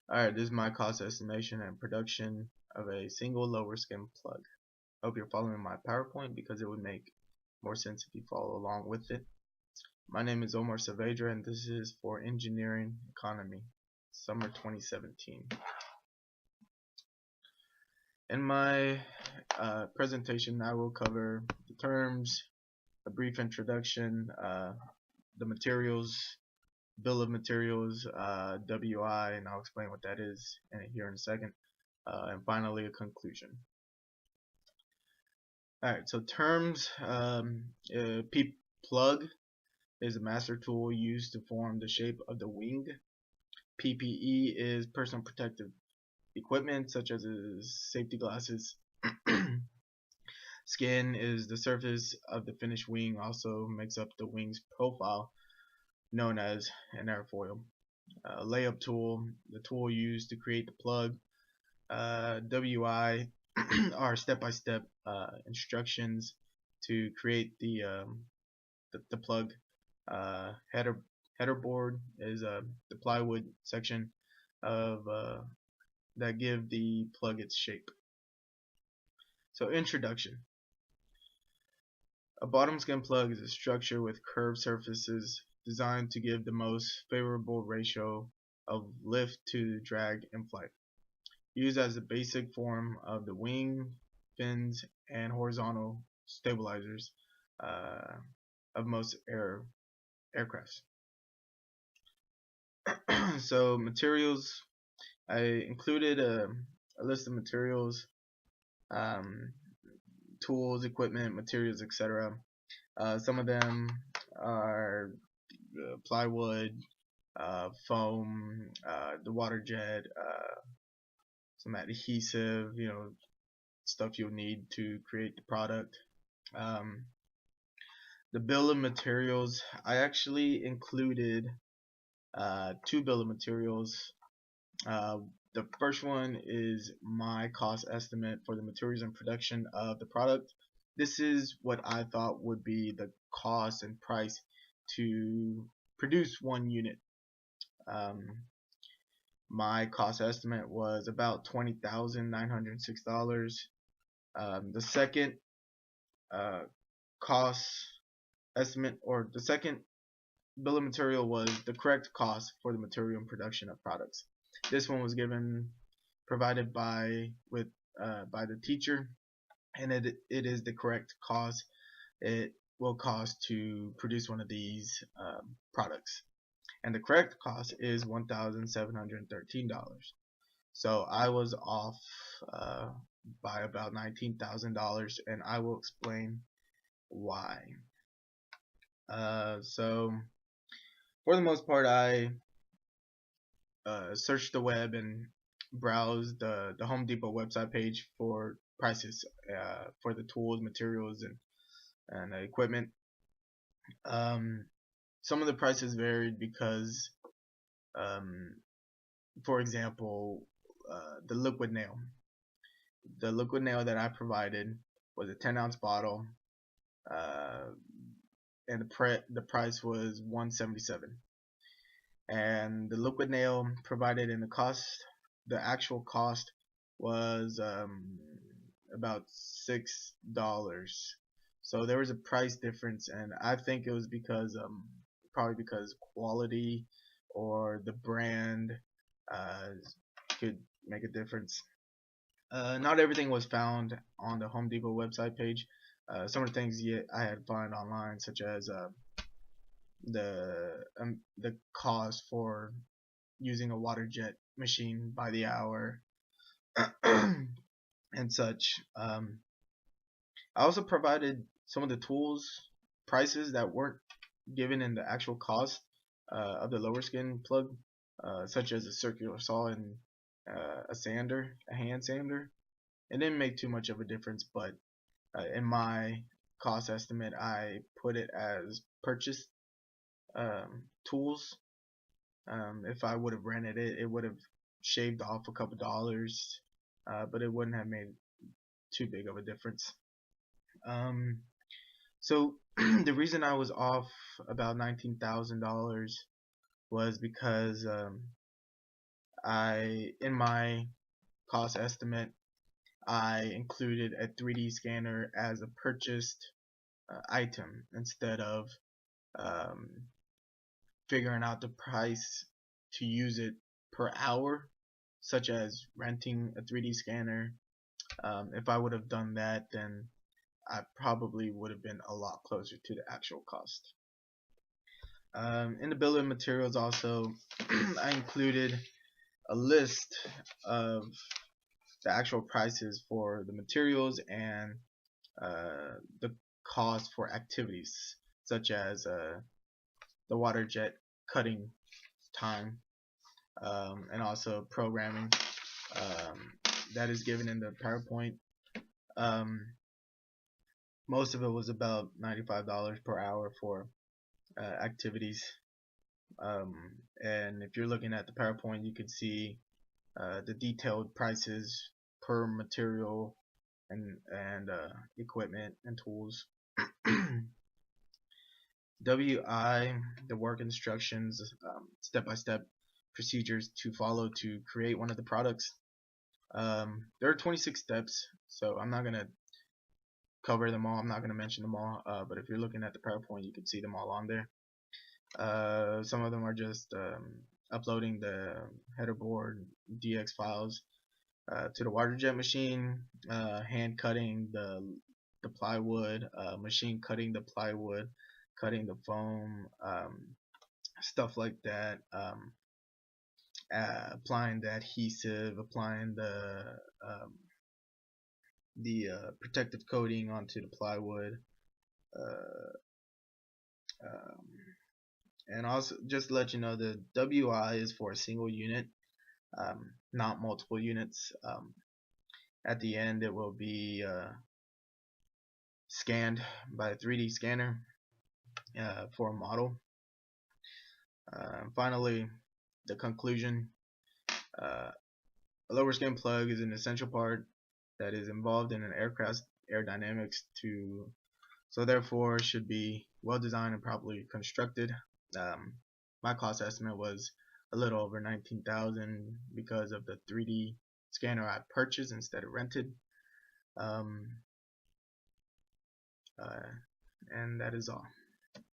Alright, this is my cost estimation and production of a single lower skin plug. I hope you're following my PowerPoint because it would make more sense if you follow along with it. My name is Omar Saavedra and this is for Engineering Economy, summer 2017. In my presentation I will cover the terms, a brief introduction, the materials, bill of materials, WI, and I'll explain what that is here in a second. And finally a conclusion. Alright, so terms, P-plug is a master tool used to form the shape of the wing. PPE is personal protective equipment such as safety glasses. Skin is the surface of the finished wing, also makes up the wing's profile, known as an airfoil. Layup tool, the tool used to create the plug. WI are step-by-step instructions to create the plug. Header board is the plywood section of that give the plug its shape. So introduction. A bottom skin plug is a structure with curved surfaces designed to give the most favorable ratio of lift to drag in flight. Used as the basic form of the wing, fins, and horizontal stabilizers of most aircrafts. So materials, I included a list of materials, tools, equipment, materials, etc. Some of them are plywood, foam, the water jet, some adhesive, stuff you'll need to create the product. The bill of materials, I actually included two bill of materials. The first one is my cost estimate for the materials and production of the product. This is what I thought would be the cost and price to produce one unit. My cost estimate was about $20,906. The second cost estimate, or the second bill of material, was the correct cost for the material and production of products. This one was provided by the teacher, and it is the correct cost it will cost to produce one of these products. And the correct cost is $1,713. So I was off by about $19,000, and I will explain why. So for the most part, I searched the web and browsed the Home Depot website page for prices for the tools, materials, and equipment. Some of the prices varied because, for example, the liquid nail. The liquid nail that I provided was a 10-ounce bottle, and the price was $177. And the liquid nail provided in the actual cost was about $6. So there was a price difference, and I think it was because probably because quality or the brand could make a difference. Not everything was found on the Home Depot website page. Some of the things I had found online, such as the cost for using a water jet machine by the hour and such. I also provided some of the tools prices that weren't given in the actual cost of the lower skin plug, such as a circular saw and a hand sander. It didn't make too much of a difference, but in my cost estimate I put it as purchased tools. If I would have rented it, it would have shaved off a couple dollars, but it wouldn't have made too big of a difference. So the reason I was off about $19,000 was because in my cost estimate, I included a 3D scanner as a purchased item instead of um, figuring out the price to use it per hour, such as renting a 3D scanner. If I would have done that, then I probably would have been a lot closer to the actual cost. In the bill of materials also, I included a list of the actual prices for the materials and the cost for activities such as the water jet cutting time, and also programming that is given in the PowerPoint. Most of it was about $95 per hour for activities. And if you're looking at the PowerPoint, you can see the detailed prices per material and equipment and tools. WI, the work instructions, step-by-step procedures to follow to create one of the products. There are 26 steps, so I'm not going to cover them all. I'm not going to mention them all, but if you're looking at the PowerPoint, you can see them all on there. Some of them are just uploading the header board DX files to the water jet machine, hand cutting the plywood, machine cutting the plywood, cutting the foam, stuff like that. Applying the adhesive, applying the protective coating onto the plywood, and also just to let you know, the WI is for a single unit, not multiple units. At the end, it will be scanned by a 3D scanner for a model. Finally, the conclusion. A lower skin plug is an essential part that is involved in an aircraft's aerodynamics, so therefore should be well designed and properly constructed. My cost estimate was a little over $19,000 because of the 3D scanner I purchased instead of rented. And that is all.